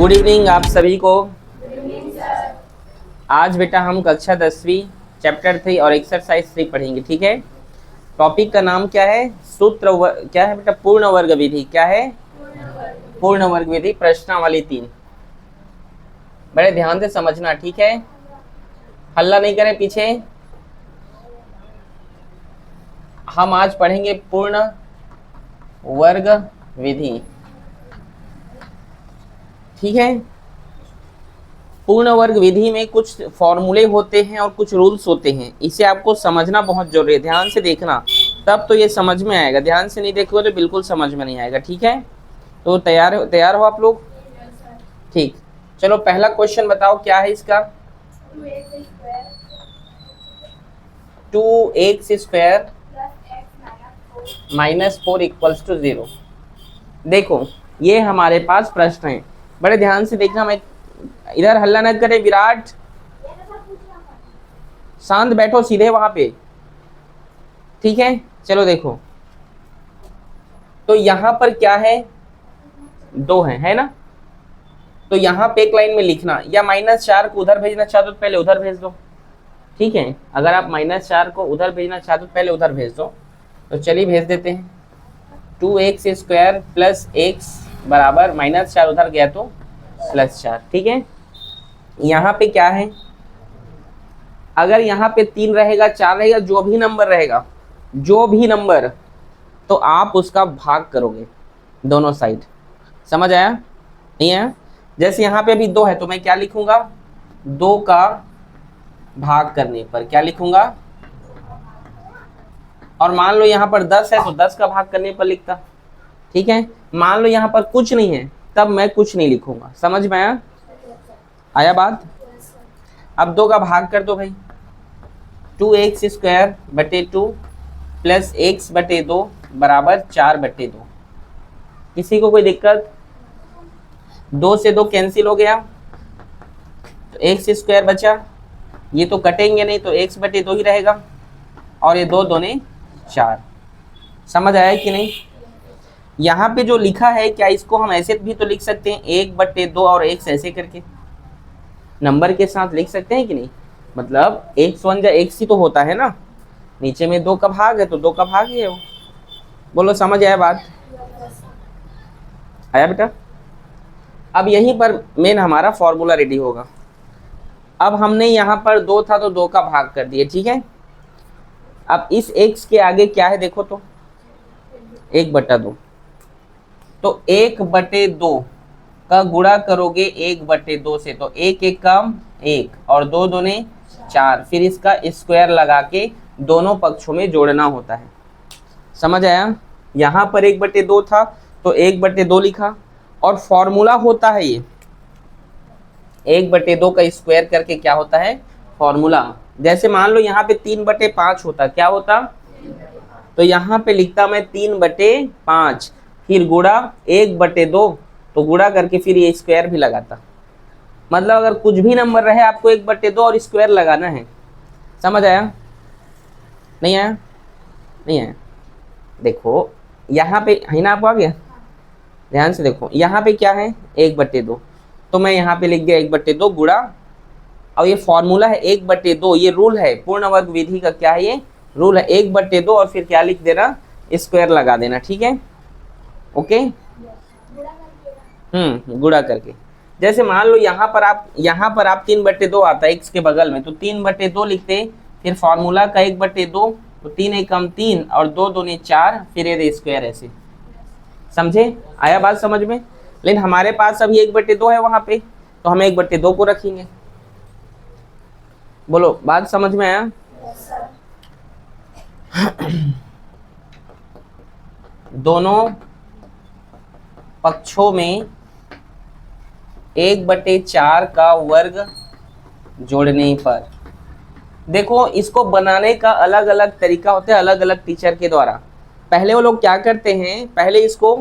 Good evening आप सभी को। आज बेटा हम कक्षा 10वीं चैप्टर 3 और एक्सरसाइज 3 पढ़ेंगे, ठीक है। टॉपिक का नाम क्या है? क्या है बेटा? पूर्ण वर्ग विधि। क्या है? पूर्ण वर्ग विधि, प्रश्नावली 3। बड़े ध्यान से समझना, ठीक है। हल्ला नहीं करें पीछे। हम आज पढ़ेंगे पूर्ण वर्ग विधि, ठीक है। पूर्ण वर्ग विधि में कुछ फॉर्मूले होते हैं और कुछ रूल्स होते हैं। इसे आपको समझना बहुत जरूरी है, ध्यान से देखना, तब तो ये समझ में आएगा। ध्यान से नहीं देखोगे तो बिल्कुल समझ में नहीं आएगा, ठीक है। तो तैयार हो आप लोग? ठीक, चलो पहला क्वेश्चन बताओ क्या है इसका। 2x² -4 = 0। देखो ये हमारे पास प्रश्न है, बड़े ध्यान से देखना। मैं इधर हल्ला न करे, विराट शांत बैठो सीधे वहां पे, ठीक है। चलो देखो, तो यहां पर क्या है? 2 है ना। तो यहां पे एक लाइन में लिखना, या -4 को उधर भेजना चाहते हो तो पहले उधर भेज दो, ठीक है। अगर आप -4 को उधर भेजना चाहते हो तो पहले उधर भेज दो। तो चलिए भेज देते हैं। 2x² + x बराबर -4 उधर गया तो +4, ठीक है। यहाँ पे क्या है? अगर यहाँ पे 3 रहेगा, 4 रहेगा, जो भी नंबर तो आप उसका भाग करोगे दोनों साइड। समझ आया? नहीं आया? जैसे यहाँ पे अभी 2 है तो मैं क्या लिखूंगा? 2 का भाग करने पर क्या लिखूंगा? और मान लो यहाँ पर 10 है तो 10 का भाग करने पर लिखता, ठीक है। मान लो यहाँ पर कुछ नहीं है तब मैं कुछ नहीं लिखूंगा। समझ में आया बात? अब 2 का भाग कर दो भाई। 2x² बटे 2 + x बटे 2 बराबर 4 बटे 2। किसी को कोई दिक्कत? 2 से 2 कैंसिल हो गया तो x² बचा। ये तो कटेंगे नहीं तो x बटे 2 ही रहेगा, और ये 2 दूने 4। समझ आया कि नहीं? यहाँ पे जो लिखा है, क्या इसको हम ऐसे भी तो लिख सकते हैं 1 बटे 2 और x ऐसे करके नंबर के साथ लिख सकते हैं कि नहीं? मतलब x1 या x ही तो होता है ना। नीचे में 2 का भाग है तो 2 का भाग ही है वो। बोलो समझ आया बात? आया बेटा? अब यहीं पर मेन हमारा फॉर्मूला रेडी होगा। अब हमने यहाँ पर 2 था तो 2 का भाग कर दिए, ठीक है। अब इस x के आगे क्या है देखो तो 1 बटा 2। तो 1 बटे 2 का गुणा करोगे 1 बटे 2 से तो 1 1 कम 1 और 2 दूने 4। फिर इसका स्क्वायर लगा के दोनों पक्षों में जोड़ना होता है। समझ आया? यहाँ पर 1 बटे 2 था तो 1 बटे 2 लिखा, और फॉर्मूला होता है ये 1 बटे 2 का स्क्वायर करके क्या होता है? फॉर्मूला। जैसे मान लो यहाँ पे 3 बटे 5 होता, क्या होता? तो यहाँ पे लिखता मैं 3 बटे 5, फिर गुणा 1 बटे 2, तो गुणा करके फिर ये स्क्वायर भी लगाता। मतलब अगर कुछ भी नंबर रहे आपको 1 बटे 2 और स्क्वायर लगाना है। समझ आया? नहीं आया? नहीं आया? देखो यहाँ पे है ना, आपको आ गया? ध्यान से देखो, यहाँ पे क्या है? 1 बटे 2, तो मैं यहाँ पे लिख दिया 1 बटे 2 गुणा, और ये फॉर्मूला है 1 बटे 2, ये रूल है पूर्ण वर्ग विधि का। क्या है ये? रूल है 1 बटे 2 और फिर क्या लिख देना? स्क्वायर लगा देना, ठीक है। ओके, गुणा करके। जैसे मान लो यहाँ पर आप 3 बटे 2 आता है x के बगल में, तो 3 बटे 2 लिखते, फिर फॉर्मूला का 1 बटे 2, तो 3 1 कम 3 और 2 दूने 4, फिर ये स्क्वायर ऐसे। समझे? आया बात समझ में? लेकिन हमारे पास अभी 1 बटे 2 है वहां पे, तो हम 1 बटे 2 को रखेंगे। बोलो बात समझ में आया? दोनों पक्षों में 1 बटे 4 का वर्ग जोड़ने पर। देखो इसको बनाने का अलग अलग तरीका होता है, अलग अलग टीचर के द्वारा। पहले वो लोग क्या करते हैं, पहले इसको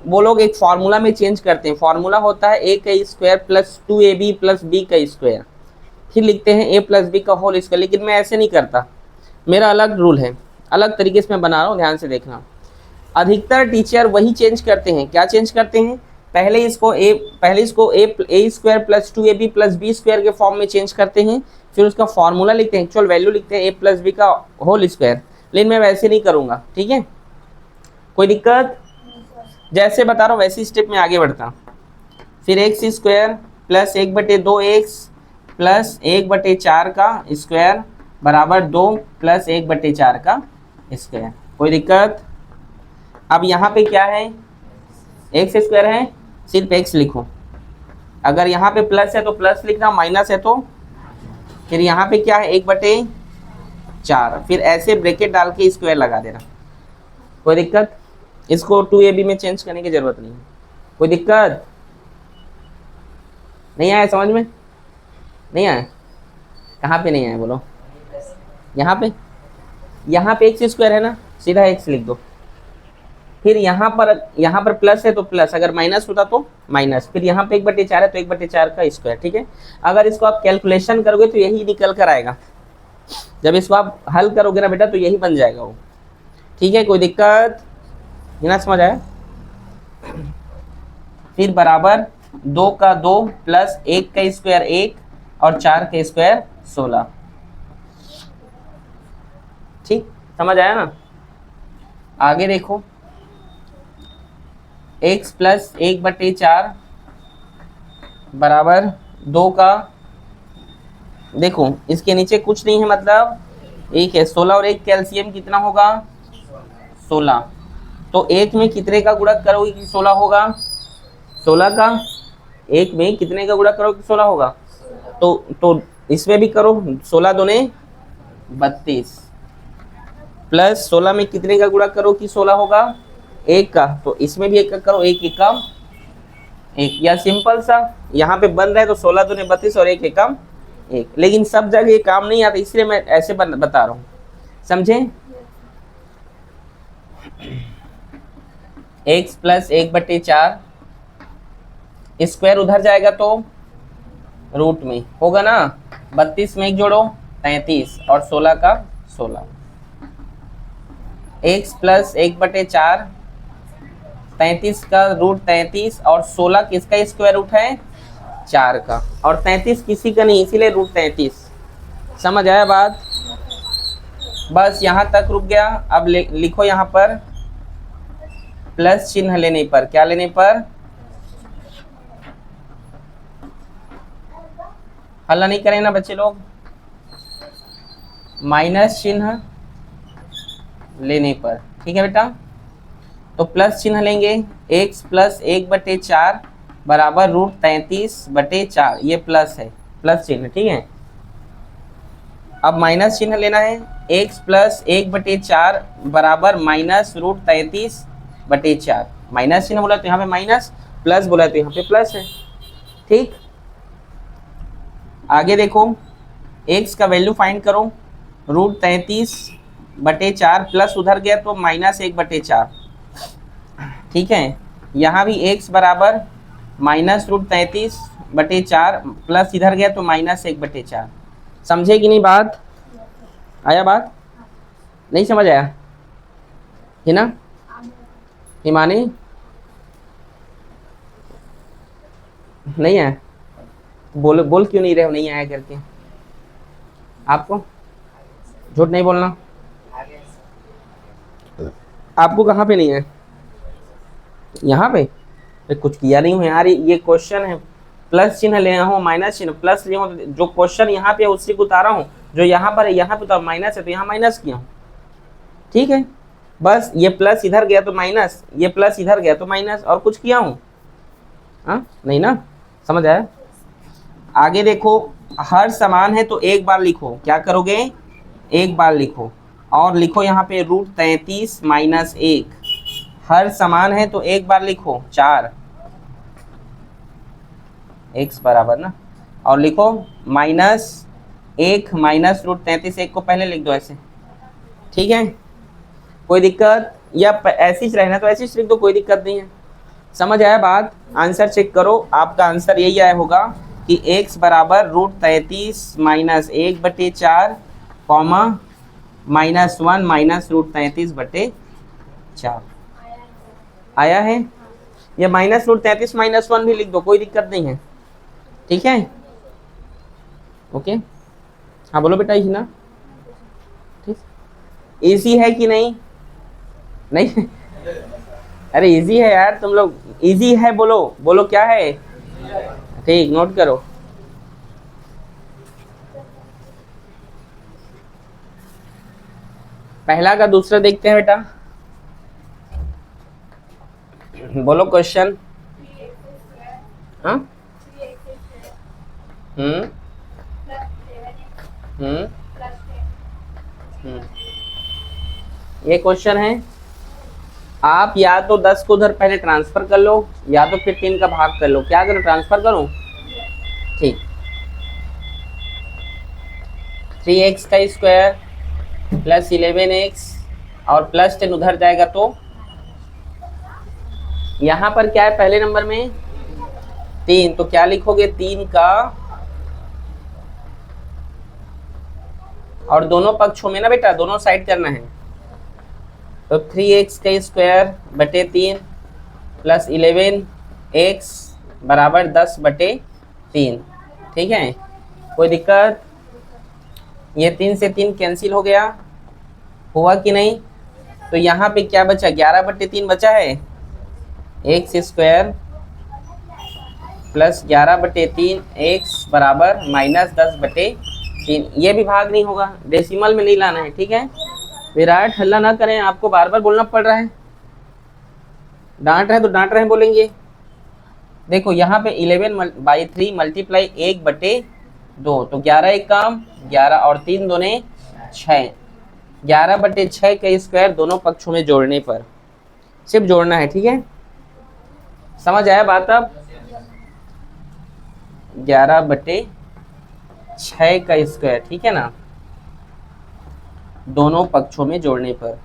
वो लोग एक फॉर्मूला में चेंज करते हैं। फॉर्मूला होता है a का square plus 2ab plus b का स्क्वायर, फिर लिखते हैं a प्लस बी का होल स्क्वायर। लेकिन मैं ऐसे नहीं करता, मेरा अलग रूल है, अलग तरीके से मैं बना रहा हूँ, ध्यान से देखना। अधिकतर टीचर वही चेंज करते हैं। क्या चेंज करते हैं? पहले इसको A square plus 2ab plus B square के फॉर्म में चेंज करते हैं, फिर उसका फॉर्मूला लिखते हैं, एक्चुअल वैल्यू लिखते हैं ए प्लस बी का होल स्क्वायर। लेकिन मैं वैसे नहीं करूँगा, ठीक है, कोई दिक्कत? जैसे बता रहा हूँ वैसी स्टेप में आगे बढ़ता। फिर x square plus 1/2x plus 1/4 का स्क्वायर बराबर 2 प्लस 1/4 का स्क्वायर। कोई दिक्कत? अब यहाँ पे क्या है, एक्स स्क्वायर है, सिर्फ एक्स लिखो। अगर यहाँ पे प्लस है तो प्लस लिखना, माइनस है तो फिर यहाँ पे क्या है 1/4, फिर ऐसे ब्रैकेट डाल के स्क्वायर लगा देना। कोई दिक्कत? इसको 2ab में चेंज करने की जरूरत नहीं है। कोई दिक्कत? नहीं आया समझ में? नहीं आया? कहाँ पे नहीं आया बोलो? यहाँ पे एक्स स्क्वायर है ना, सीधा एक्स लिख दो। फिर यहाँ पर प्लस है तो प्लस, अगर माइनस होता तो माइनस, फिर यहाँ पे 1/4 है तो 1/4 का स्क्वायर, ठीक है। अगर इसको आप कैलकुलेशन करोगे तो यही निकल कर आएगा, जब इसको आप हल करोगे ना बेटा तो यही बन जाएगा वो, ठीक है। कोई दिक्कत? ये ना समझ आया? फिर बराबर 2 का 2 प्लस 1 का स्क्वायर 1 और 4 का स्क्वायर 16, ठीक, समझ आया ना? आगे देखो, x प्लस 1/4 बराबर 2 का, देखो इसके नीचे कुछ नहीं है, मतलब 1 है, 16 और 1 कैल्शियम कितना होगा 16, तो 1 में कितने का गुणक करोगे कि 16 होगा, 16 का, 1 में कितने का गुणक करोगे कि 16 होगा, तो इसमें भी करो, 16 दूने 32 प्लस 16 में कितने का गुणा करो कि 16 होगा 1 का, तो इसमें भी 1 का करो, 1 एकम 1, या सिंपल सा यहाँ पे बन रहा है तो 16 दूने 32 और 1 एकम 1, लेकिन सब जगह ये काम नहीं आता इसलिए मैं ऐसे बता रहा हूँ, समझे? x प्लस 1/4 स्क्वायर उधर जाएगा तो रूट में होगा ना, 32 में 1 जोड़ो 33 और 16 का 16, x प्लस 1/4 33 का रूट 33 और 16 किसका स्क्वायर रूट है 4 का, और 33 किसी का नहीं इसीलिए रूट 33। समझ आया बात? बस यहाँ तक रुक गया। अब लिखो यहाँ पर प्लस चिन्ह लेने पर, क्या लेने पर, हल नहीं करें ना बच्चे लोग, माइनस चिन्ह लेने पर, ठीक है बेटा। तो प्लस चिन्ह लेंगे, x प्लस 1/4 बराबर रूट 33/4, ये प्लस है, प्लस चिन्ह, ठीक है। अब माइनस चिन्ह लेना है, x प्लस 1/4 बराबर माइनस रूट 33/4, माइनस चिन्ह बोला तो यहाँ पे माइनस, प्लस बोला तो यहाँ पे प्लस है, ठीक। आगे देखो, x का वैल्यू फाइंड करो, रूट 33/4 प्लस उधर गया तो माइनस 1/4, ठीक है। यहाँ भी x बराबर माइनस रूट 33/4 प्लस इधर गया तो माइनस 1/4, समझे कि नहीं बात? आया बात? नहीं समझ आया है ना हिमानी? नहीं आया? बोल क्यों नहीं रहे हो नहीं आया करके? आपको झूठ नहीं बोलना, आपको कहाँ पे नहीं है? यहाँ पे कुछ किया नहीं हूँ यार, ये क्वेश्चन है, प्लस चिन्ह ले हूँ माइनस चिन्ह, प्लस ले हूँ, जो क्वेश्चन यहाँ पे उसी को उतारा हूँ, जो यहाँ पर है यहाँ पे तो माइनस है तो यहाँ माइनस किया हूँ, ठीक है। बस ये प्लस इधर गया तो माइनस, ये प्लस इधर गया तो माइनस, और कुछ किया हूँ? हाँ नहीं ना, समझ आया? आगे देखो, हर समान है तो एक बार लिखो, क्या करोगे एक बार लिखो, और लिखो यहाँ पे रूट 33 माइनस 1, हर समान है तो एक बार लिखो 4 x बराबर ना, और लिखो माइनस 1 माइनस रूट 33, 1 को पहले लिख दो ऐसे, ठीक है। कोई दिक्कत? या ऐसे ही रहना तो ऐसे ही लिख दो, कोई दिक्कत नहीं है। समझ आया बात? आंसर चेक करो, आपका आंसर यही आया होगा कि x बराबर root 33 minus 1/4 comma -1 minus root 33/4 आया है। या -√33 - 1 भी लिख दो, कोई दिक्कत नहीं है, ठीक है। ओके, हाँ बोलो बेटा इजना, ठीक, इजी है कि नहीं? नहीं अरे इजी है यार, तुम लोग इजी है बोलो, बोलो क्या है, ठीक, नोट करो। पहला का दूसरा देखते हैं बेटा, बोलो क्वेश्चन। हाँ, हम्म हम्म हम्म, ये क्वेश्चन है। आप या तो 10 को उधर पहले ट्रांसफर कर लो, या तो फिर 3 का भाग कर लो। क्या करो, ट्रांसफर करो, ठीक। 3x का स्क्वायर प्लस 11x और प्लस 10 उधर जाएगा, तो यहाँ पर क्या है पहले नंबर में 3, तो क्या लिखोगे 3 का, और दोनों पक्षों में ना बेटा दोनों साइड करना है, तो 3x का स्क्वायर बटे 3 प्लस 11x बराबर 10/3, ठीक है। कोई दिक्कत? ये 3 से 3 कैंसिल हो गया, हुआ कि नहीं? तो यहाँ पे क्या बचा, 11/3 बचा है, एक्स स्क्वायर प्लस 11/3 एक्स बराबर -10/3। ये भी भाग नहीं होगा, डेसिमल में नहीं लाना है, ठीक है। विराट हल्ला ना करें, आपको बार बार बोलना पड़ रहा है, डांट रहे हैं तो डांट रहे हैं बोलेंगे। देखो यहाँ पे 11/3 मल्टीप्लाई 1/2, तो 11 एक काम 11 और 3 दूने 6, 11/6 का स्क्वायर दोनों पक्षों में जोड़ने पर, सिर्फ जोड़ना है, ठीक है। समझ आया बात? अब 11/6 का स्क्वायर, ठीक है ना, दोनों पक्षों में जोड़ने पर।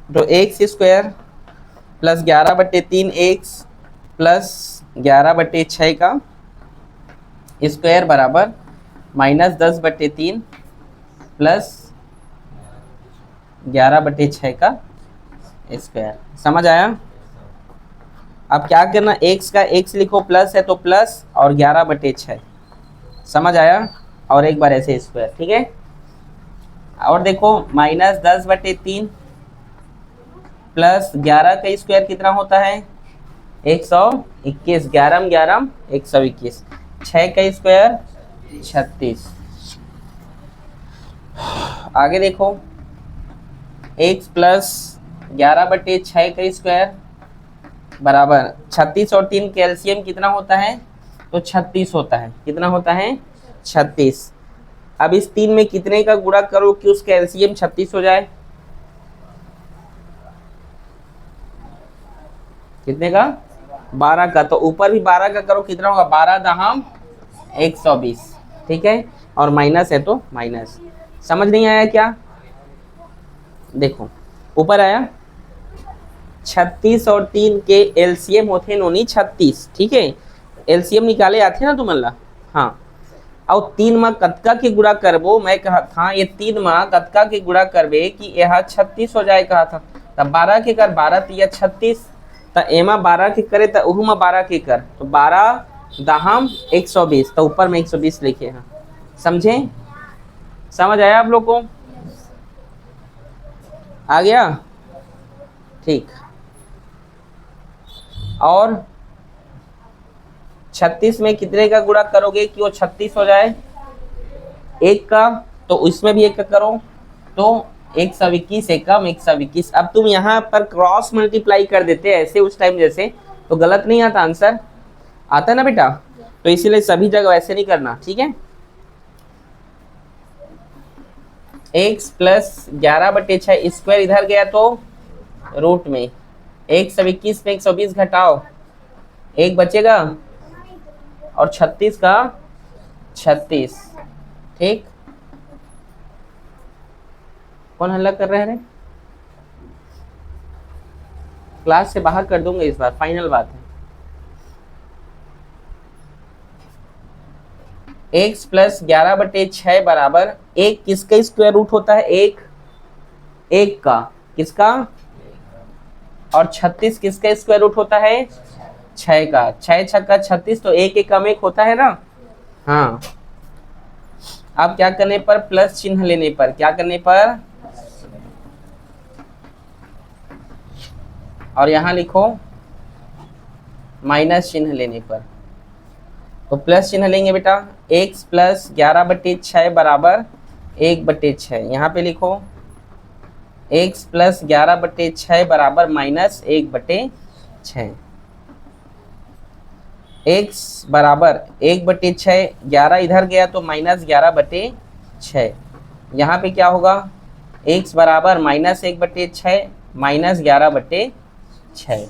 तो x square plus 11/3 x plus 11/6 का स्क्वायर बराबर -10/3 प्लस 11/6 का स्क्वायर। समझ आया? अब क्या करना, x का x लिखो, प्लस है तो प्लस और 11/6, समझ आया? और एक बार ऐसे स्क्वायर, ठीक है। और देखो -10/3 प्लस 11 का स्क्वायर कितना होता है, 121, 11 11 121, 6 का स्क्वायर 36। आगे देखो x प्लस 11/6 का स्क्वायर बराबर 36 और 3 कैल्शियम कितना होता है, तो 36 होता है। कितना होता है, 36। अब इस 3 में कितने का गुणा करो कि उसका एलसीएम 36 हो जाए, कितने का, 12 का। तो ऊपर भी 12 का करो, कितना होगा, 12 दहम 120, ठीक है। और माइनस है तो माइनस। समझ नहीं आया क्या? देखो ऊपर आया 36 और 3 के एलसीएम होते नोनी 36, ठीक है। एलसीएम निकाले आते ना तुम अल्लाह, हाँ। और 3 माँ कतका के गुणा करबो, मैं कहा था ये 3 माँ कतका के गुणा करबे कि यह 36 हो जाए, कहा था। तब 12 के कर, 12 तिया 36, तो एमा 12 के करे तो उहू में 12 के कर, तो 12 दहम 120, तो ऊपर में 120 लिखे हैं। समझे? समझ आया आप लोग को? आ गया? ठीक। और 36 में कितने का गुणा करोगे कि वो 36 हो जाए, एक का, तो इसमें भी एक का करो, तो 121 एकम 121। अब तुम यहाँ पर क्रॉस मल्टीप्लाई कर देते ऐसे उस टाइम जैसे, तो गलत नहीं आता आंसर, आता है ना बेटा। तो इसीलिए सभी जगह वैसे नहीं करना, ठीक है। x प्लस 11/6 स्क्वायर इधर गया तो रूट में, 121 में 120 घटाओ, एक बचेगा, और 36 का 36, ठीक। कौन हल्ला कर रहे हैं? क्लास से बाहर कर दूंगा इस बार, फाइनल बात है। x प्लस 11/6 बराबर एक किसका स्क्वायर रूट होता है? एक एक का, किसका? और 36 किसका स्क्वायर रूट होता है? 6 का। 6 छक्का 36, तो एक एक कम एक होता है ना। हाँ, अब क्या करने पर? प्लस चिन्ह लेने पर। क्या करने पर? और यहां लिखो माइनस चिन्ह लेने पर। तो प्लस चिन्ह लेंगे बेटा, x प्लस 11/6 बराबर 1/6। यहाँ पे लिखो x प्लस 11/6 बराबर माइनस 1/6। x बराबर 1/6, 11 इधर गया तो माइनस 11/6। यहाँ पे क्या होगा? x बराबर माइनस 1/6 माइनस 11/6।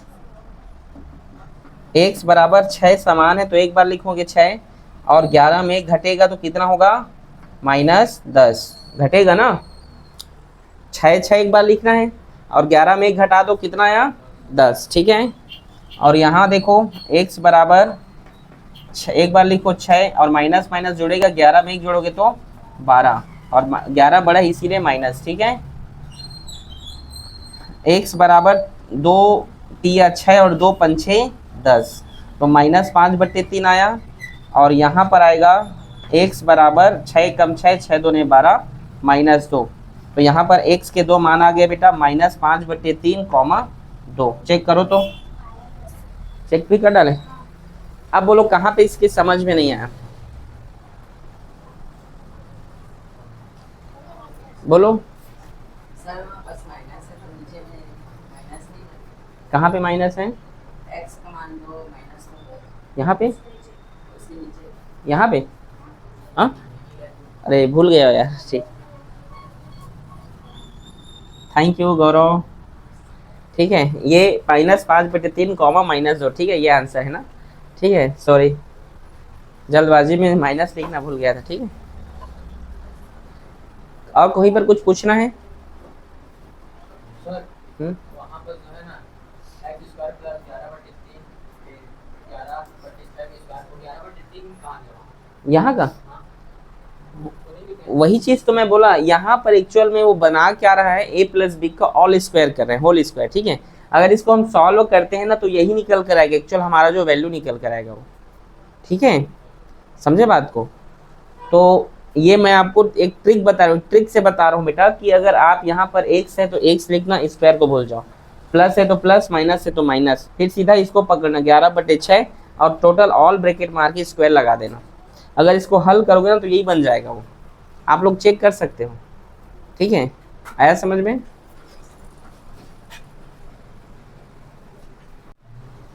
x बराबर 6 समान है तो एक बार लिखोगे 6, और 11 में एक घटेगा तो कितना होगा? -10 घटेगा ना। 6 एक बार लिखना है, और 11 में एक घटा दो, कितना आया? 10। ठीक है। और यहाँ देखो x बराबर एक बार लिखो 6, और माइनस माइनस जोड़ेगा, 11 में एक जोड़ोगे तो 12, और 11 बड़ा है इसीलिए माइनस। ठीक है। x बराबर 2 तिया 6 और 2 पंछे 10, तो -5/3 आया। और यहाँ पर आएगा x बराबर 6 कम 6, 6 दूने 12, -2। तो यहाँ पर x के दो मान आ गए बेटा, -5/3, 2। चेक करो तो, चेक भी कर डाले। अब बोलो कहाँ पे इसकी समझ में नहीं आया? बोलो सर बस माइनस है तो नीचे में माइनस नहीं है। कहाँ पे माइनस है? x का मान 2 -2 यहाँ पे, उसके नीचे। यहाँ पे। हाँ, अरे भूल गया यार। ठीक, थैंक यू गौरव। ठीक है, ये -5/3, -2। ठीक है, ये आंसर है ना। ठीक है, सॉरी, जल्दबाजी में माइनस लिखना भूल गया था। ठीक है, और कहीं पर कुछ पूछना है? सर वहाँ पर जो है ना x स्क्वायर प्लस 11/3 11/6 स्क्वायर को 11/3 कहाँ है? यहाँ का वही चीज तो मैं बोला, यहाँ पर एक्चुअल में वो बना क्या रहा है? a प्लस बी का ऑल स्क्वायर कर रहे हैं, होल स्क्वायर। ठीक है, अगर इसको हम सॉल्व करते हैं ना तो यही निकल कर आएगा एक्चुअल हमारा जो वैल्यू निकल कर आएगा वो। ठीक है, समझे बात को? तो ये मैं आपको एक ट्रिक बता रहा हूँ, ट्रिक से बता रहा हूँ बेटा, कि अगर आप यहाँ पर x है तो x लिखना, स्क्वायर को भूल जाओ, प्लस है तो प्लस, माइनस है तो माइनस, फिर सीधा इसको पकड़ना 11/6 और टोटल ऑल ब्रैकेट मार के स्क्वायर लगा देना। अगर इसको हल करोगे ना तो यही बन जाएगा वो, आप लोग चेक कर सकते हो। ठीक है, आया समझ में?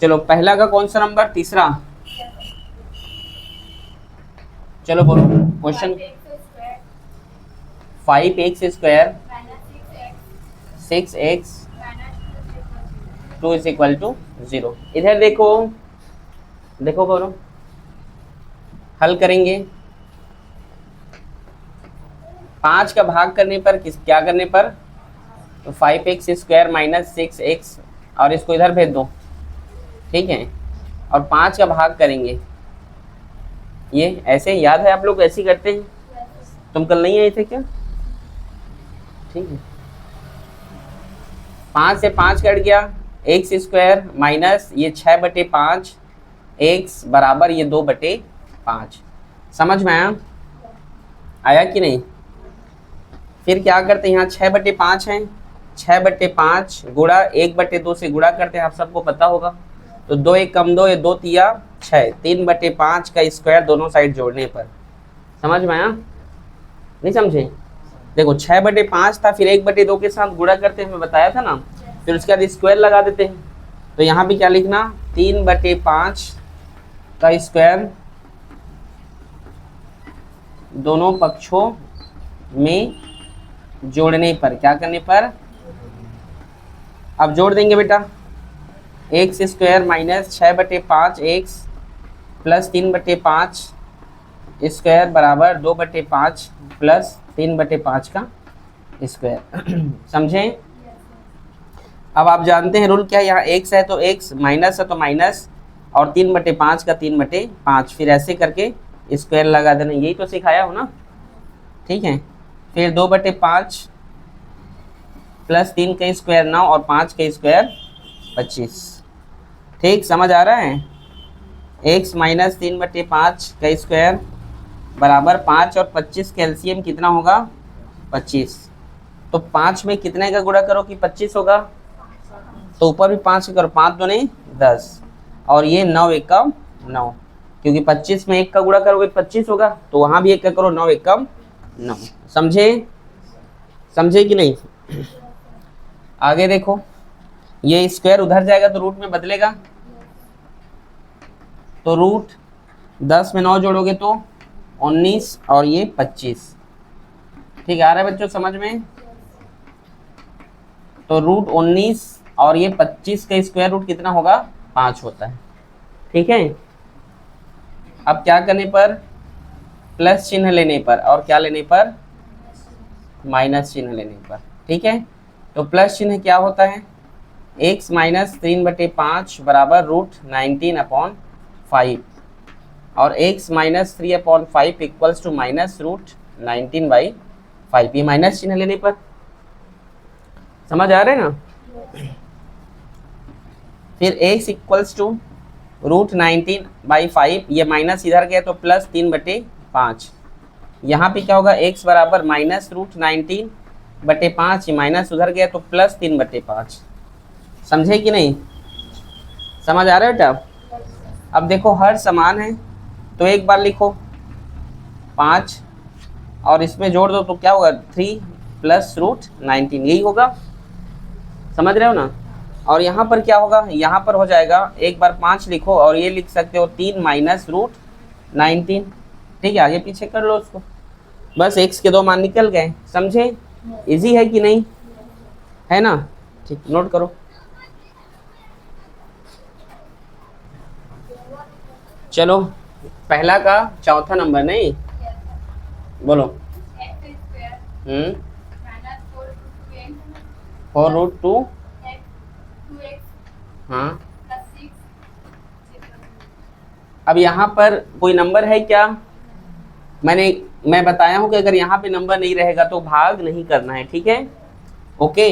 चलो पहला का कौन सा नंबर? तीसरा। चलो बोलो क्वेश्चन। 5x square 6x 2 = 0। इधर देखो, देखो करो, हल करेंगे। 5 का भाग करने पर क्या करने पर? तो 5x स्क्वायर माइनस 6x, और इसको इधर भेज दो। ठीक है, और 5 का भाग करेंगे, ये ऐसे याद है आप लोग ऐसे ही करते हैं? तुम कल नहीं आए थे क्या? ठीक है, 5 से 5 कट गया, एक्स स्क्वायर माइनस ये 6/5 एक्स बराबर ये 2/5। समझ में आया? आया कि नहीं? फिर क्या करते हैं, यहाँ 6/5 है, 6/5 गुणा 1/2 से गुणा करते हैं, आप सबको पता होगा। तो 2 1 कम 2, ये 2 तिया 6, 3/5 का स्क्वायर दोनों साइड जोड़ने पर। समझ में आया? नहीं समझे? देखो 6/5 था, फिर 1/2 के साथ गुणा करते हैं, मैं बताया था ना, फिर उसके बाद स्क्वायर लगा देते हैं। तो यहाँ भी क्या लिखना, 3/5 का स्क्वायर दोनों पक्षों में जोड़ने पर। क्या करने पर? अब जोड़ देंगे बेटा, x square minus 6/5 x plus 3/5 square बराबर 2/5 प्लस 3/5 का स्क्वायर। समझें? अब आप जानते हैं रूल क्या है, यहाँ एक्स है तो एक्स, माइनस है तो माइनस, और 3/5 का 3/5, फिर ऐसे करके स्क्वायर लगा देना, यही तो सिखाया हो ना, ठीक है। फिर 2/5 प्लस 3 का स्क्वायर 9 और 5 का स्क्वायर 25। ठीक, समझ आ रहा है। x माइनस 3/5 का स्क्वायर बराबर 5 और 25 का एलसीएम कितना होगा 25। तो 5 में कितने का गुणा करो कि 25 होगा, तो ऊपर भी 5 करो, 5 दूनी 10 और ये 9 एकम 9, क्योंकि 25 में 1 का गुणा करोगे 25 होगा, तो वहां भी 1 का करो, 9 एकम 9। समझे, समझे कि नहीं। आगे देखो, ये स्क्वायर उधर जाएगा तो रूट में बदलेगा, तो रूट 10 में 9 जोड़ोगे तो 19 और ये 25। ठीक आ रहा है बच्चों समझ में। तो रूट 19 और ये 25 का स्क्वायर रूट कितना होगा 5 होता है। ठीक है, अब क्या करने पर, प्लस चिन्ह लेने पर और क्या लेने पर, माइनस चिन्ह लेने पर। ठीक है, तो प्लस चिन्ह क्या होता है, x माइनस 3/5 बराबर रूट 19/5 और x minus 3/5 equals to minus root 19/5। ये माइनस चिन्ह लेने पर, समझ आ रहे हैं ना। फिर x इक्वल्स टू रूट 19/5, ये माइनस इधर गया तो प्लस 3/5। यहाँ पे क्या होगा, x बराबर माइनस रूट 19/5, ये माइनस उधर गया तो प्लस 3/5। समझे कि नहीं, समझ आ रहा है बेटा। अब देखो हर समान है तो एक बार लिखो 5 और इसमें जोड़ दो तो क्या होगा 3 प्लस रूट 19, यही होगा, समझ रहे हो ना। और यहाँ पर क्या होगा, यहाँ पर हो जाएगा एक बार 5 लिखो और ये लिख सकते हो 3 माइनस रूट 19। ठीक है, आगे पीछे कर लो उसको, बस x के 2 मान निकल गए। समझे, इजी है कि नहीं, है ना। ठीक, नोट करो। चलो पहला का चौथा नंबर नहीं, बोलो। 4√2 हाँ। अब यहाँ पर कोई नंबर है क्या, मैं बताया हूँ कि अगर यहाँ पे नंबर नहीं रहेगा तो भाग नहीं करना है। ठीक है, ओके।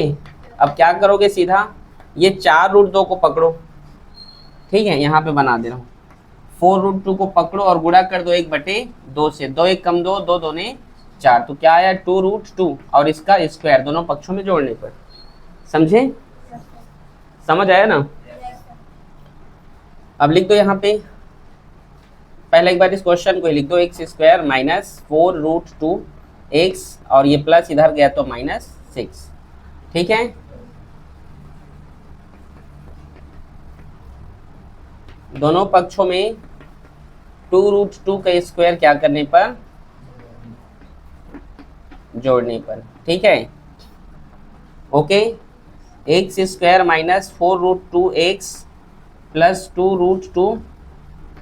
अब क्या करोगे, सीधा ये 4√2 को पकड़ो, ठीक है, यहाँ पे बना दे रहा हूँ। 4√2 को पकड़ो और गुणा कर दो 1/2 से, 2 1 कम 2, 2 दूने 4, तो क्या आया 2√2 और इसका स्क्वायर दोनों पक्षों में जोड़ने पर। समझे, समझ आया ना। अब लिख दो यहाँ पे, पहले एक बार इस क्वेश्चन को लिख दो, x² माइनस 4√2 x और ये प्लस इधर गया तो -6। ठीक है, दोनों पक्षों में 2√2 का स्क्वायर क्या करने पर, जोड़ने पर। ठीक है, okay. x² minus 4√2x plus 2√2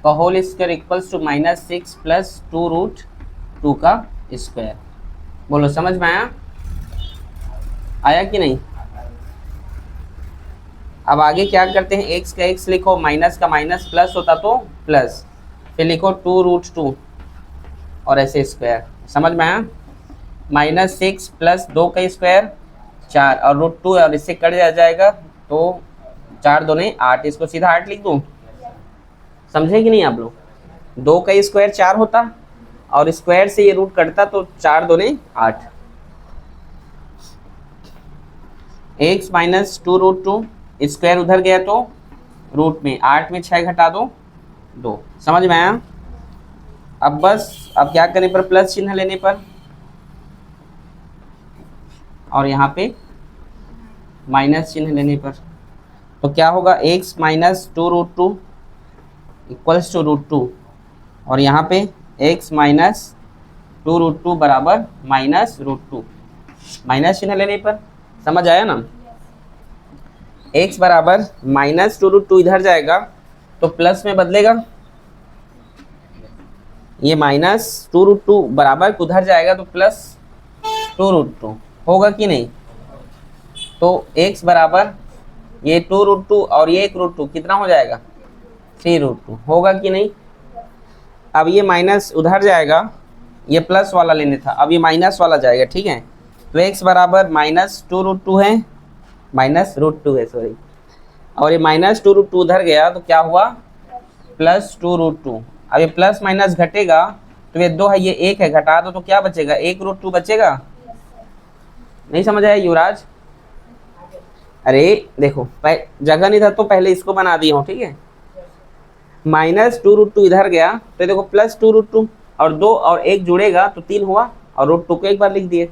का whole square equals to -6 plus 2√2 का स्क्वायर। बोलो समझ में आया, आया कि नहीं। अब आगे क्या करते हैं, x का x लिखो, माइनस का माइनस प्लस होता तो प्लस, फिर लिखो 2√2 और ऐसे स्क्वायर। समझ में आया, -6 प्लस 2 का स्क्वायर 4 और √2 और इससे कट जाएगा तो 4 दूने 8, इसको सीधा 8 लिख दूं। समझे कि नहीं आप लोग, 2 का स्क्वायर 4 होता और स्क्वायर से ये रूट कटता तो 4 दूने 8। x माइनस 2√2 स्क्वायर उधर गया तो रूट में 8 में 6 घटा दो 2। समझ में आया। अब बस, अब क्या करने पर, प्लस चिन्ह लेने पर और यहाँ पे माइनस चिन्ह लेने पर, तो क्या होगा x माइनस 2√2 इक्वल्स टू √2 और यहाँ पे x माइनस 2√2 बराबर माइनस √2, माइनस चिन्ह लेने पर। समझ आया ना, x बराबर माइनस 2√2 इधर जाएगा तो प्लस में बदलेगा, ये माइनस 2√2 बराबर उधर जाएगा तो प्लस 2√2 होगा कि नहीं। तो x बराबर ये 2√2 और ये 1√2 कितना हो जाएगा 3√2 होगा कि नहीं। अब ये माइनस उधर जाएगा, ये प्लस वाला लेने था, अब ये माइनस वाला जाएगा, ठीक है। तो x बराबर -2√2 है, -√2 है सॉरी, और ये -2√2 उधर गया तो क्या हुआ, +2√2। अब ये प्लस माइनस घटेगा तो ये 2 है, ये 1 है, घटा दो तो क्या बचेगा, 1√2 बचेगा। नहीं समझ आया युवराज? अरे देखो जगह नहीं था तो पहले इसको बना दिया हूँ, ठीक है। -2√2 इधर गया तो देखो +2√2, और 2 और 1 जुड़ेगा तो 3 हुआ, और √2 को एक बार लिख दिए।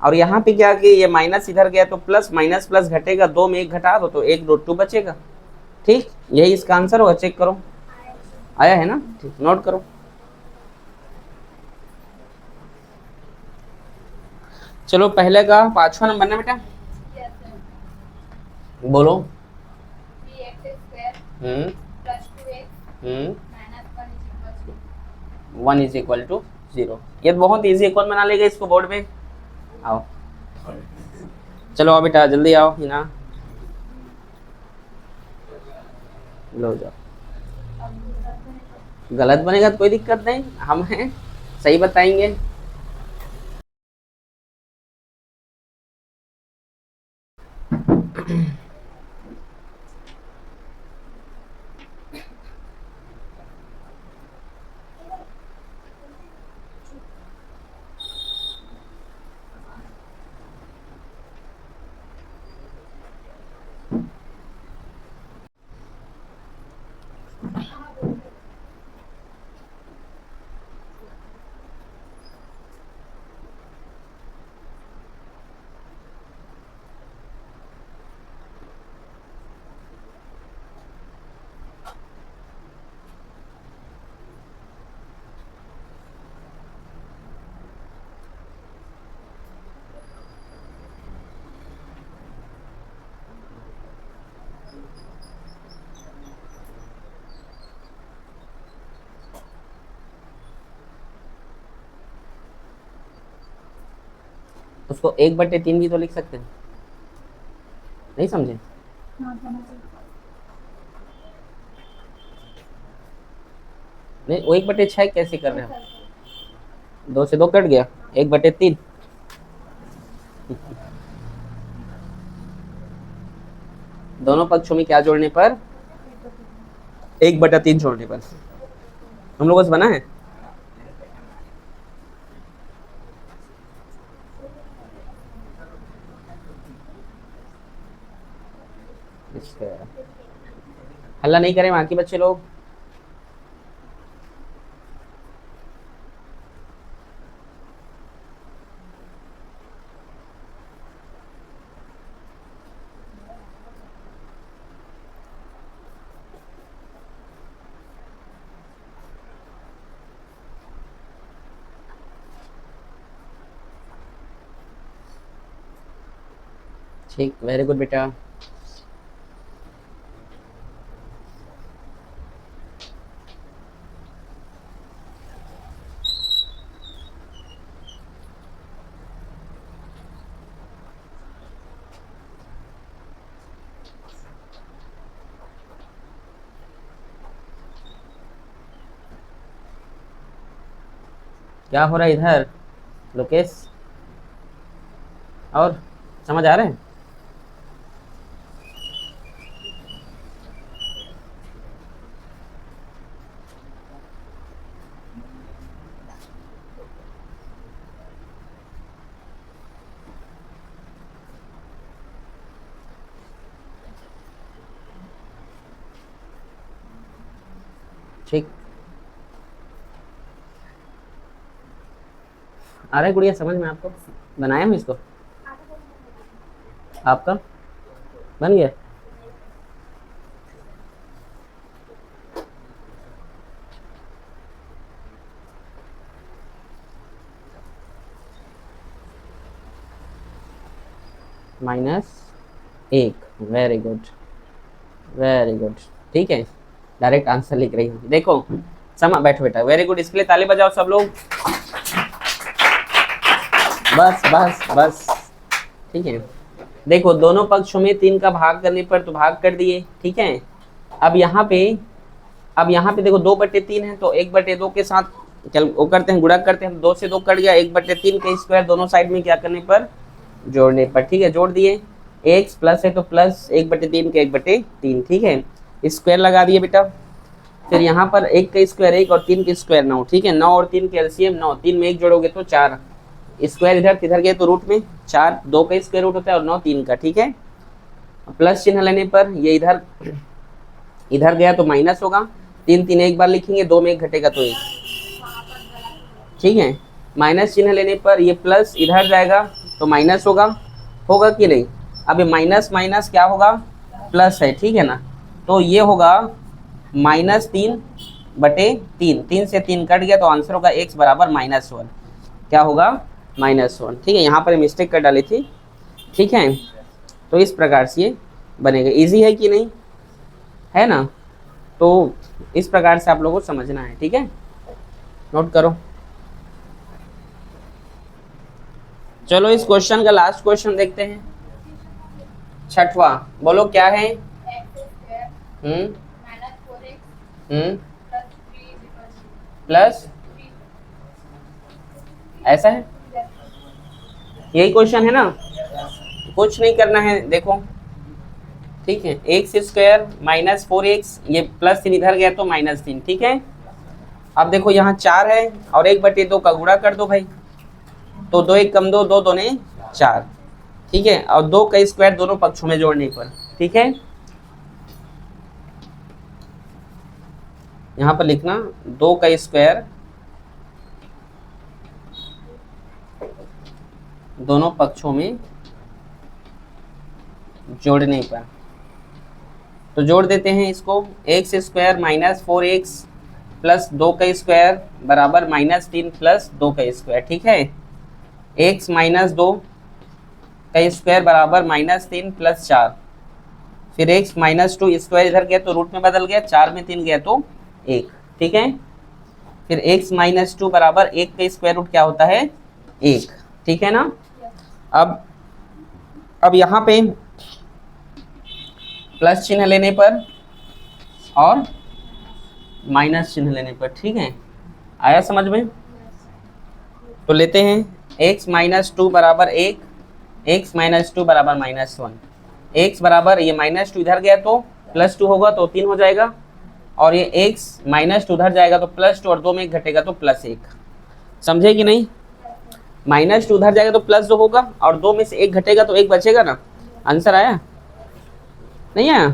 और यहाँ पे क्या कि ये माइनस इधर गया तो प्लस माइनस प्लस घटेगा, 2 में 1 घटा दो तो 1√2 बचेगा, ठीक। यही इसका आंसर होगा, चेक करो आया है ना, ठीक, नोट करो। चलो पहले का 5वां नंबर ना बेटा, बोलो। हम्म 1 = 0। ये बहुत इजी है, कौन बना लेगा इसको बोर्ड पे, आओ चलो आओ बेटा जल्दी आओ हिना, लो जाओ। गलत बनेगा तो कोई दिक्कत नहीं, हम हैं सही बताएंगे। उसको 1/3 भी तो लिख सकते हैं, नहीं समझे? नहीं वो 1/6 कैसे कर रहे हो, 2 से 2 कट गया, 1/3। दोनों पक्षों में क्या जोड़ने पर, 1/3 जोड़ने पर। हम लोगों से बना है। हल्ला नहीं करें वहां के बच्चे लोग। ठीक, वेरी गुड बेटा। क्या हो रहा है इधर लोकेश, और समझ आ रहे हैं? ठीक आ रहा है गुड़िया समझ में आपको? बनाया हूँ इसको, आपका बन गया? -1, वेरी गुड वेरी गुड, ठीक है। डायरेक्ट आंसर लिख रही हूँ, देखो समा बैठो बेटा, वेरी गुड, इसके लिए ताली बजाओ सब लोग। बस बस बस, ठीक है। देखो दोनों पक्षों में 3 का भाग करने पर तो भाग कर दिए, ठीक है। अब यहाँ पे अब यहाँ पे देखो 2/3 है, तो 1/2 के साथ वो करते हैं, गुणा करते हैं, 2 से 2 कट गया, 1/3 का स्क्वायर दोनों साइड में क्या करने पर, जोड़ने पर। ठीक है, जोड़ दिए, x प्लस है तो प्लस 1/3 का 1/3, ठीक है, स्क्वायर लगा दिए बेटा। फिर यहाँ पर 1 का स्क्वायर 1 और 3 का स्क्वायर 9, ठीक है, 9 और 3 का एलसीएम 9, 3 में 1 जोड़ोगे तो 4, स्क्वायर इधर गए तो रूट में 4, 2 का स्क्वायर रूट होता है और 9 3 का, ठीक है। प्लस चिन्ह लेने पर ये इधर गया तो माइनस होगा, 3 3 एक बार लिखेंगे, 2 में 1 घटेगा तो 1, ठीक है। माइनस चिन्ह लेने पर ये प्लस इधर जाएगा तो माइनस होगा कि नहीं। अब ये माइनस माइनस क्या होगा, प्लस है, ठीक है ना, तो ये होगा -3/3, 3 से 3 कट गया तो आंसर होगा x बराबर -1, क्या होगा, -1, ठीक है। यहाँ पर मिस्टेक कर डाली थी, ठीक है। तो इस प्रकार से ये बनेगा। इजी है कि नहीं, है ना, तो इस प्रकार से आप लोगों को समझना है, ठीक है, नोट करो। चलो इस क्वेश्चन का लास्ट क्वेश्चन देखते हैं, 6वां, बोलो क्या है। प्लस ऐसा है, यही क्वेश्चन है ना, कुछ नहीं करना है, देखो, ठीक है, x² -4x, ये +3 इधर गया तो -3, ठीक है। अब देखो यहाँ 4 है और 1/2 का गुणा कर दो भाई, तो 2 1 कम 2, 2 दूने 4, ठीक है, और 2 का स्क्वायर दोनों पक्षों में जोड़ने पर, ठीक है। यहाँ पर लिखना 2 का स्क्वायर दोनों पक्षों में जोड़ने पर, तो जोड़ देते हैं इसको, x² -4x प्लस 2 का स्क्वायर बराबर -3 प्लस 2 का स्क्वायर, ठीक है। x -2 का स्क्वायर बराबर -3 प्लस 4, फिर x -2 स्क्वायर इधर गया तो रूट में बदल गया, 4 में 3 गया तो 1, ठीक है। फिर x -2 बराबर 1 का स्क्वायर रूट क्या होता है, 1, ठीक है ना। अब यहाँ पे प्लस चिन्ह लेने पर और माइनस चिन्ह लेने पर, ठीक है, आया समझ में। तो लेते हैं x -2 बराबर 1, x -2 बराबर -1, x बराबर ये -2 इधर गया तो +2 होगा तो 3 हो जाएगा, और ये x -2 उधर जाएगा तो +2 और 2 में 1 घटेगा तो +1, समझे कि नहीं। -2 उधर जाएगा तो +2 होगा और 2 में से 1 घटेगा तो 1 बचेगा ना, आंसर आया नहीं आया,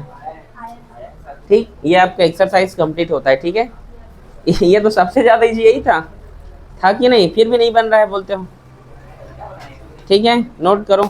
ठीक। ये आपका एक्सरसाइज कंप्लीट होता है, ठीक है। ये तो सबसे ज़्यादा इजी यही था कि नहीं, फिर भी नहीं बन रहा है बोलते हो, ठीक है, नोट करो।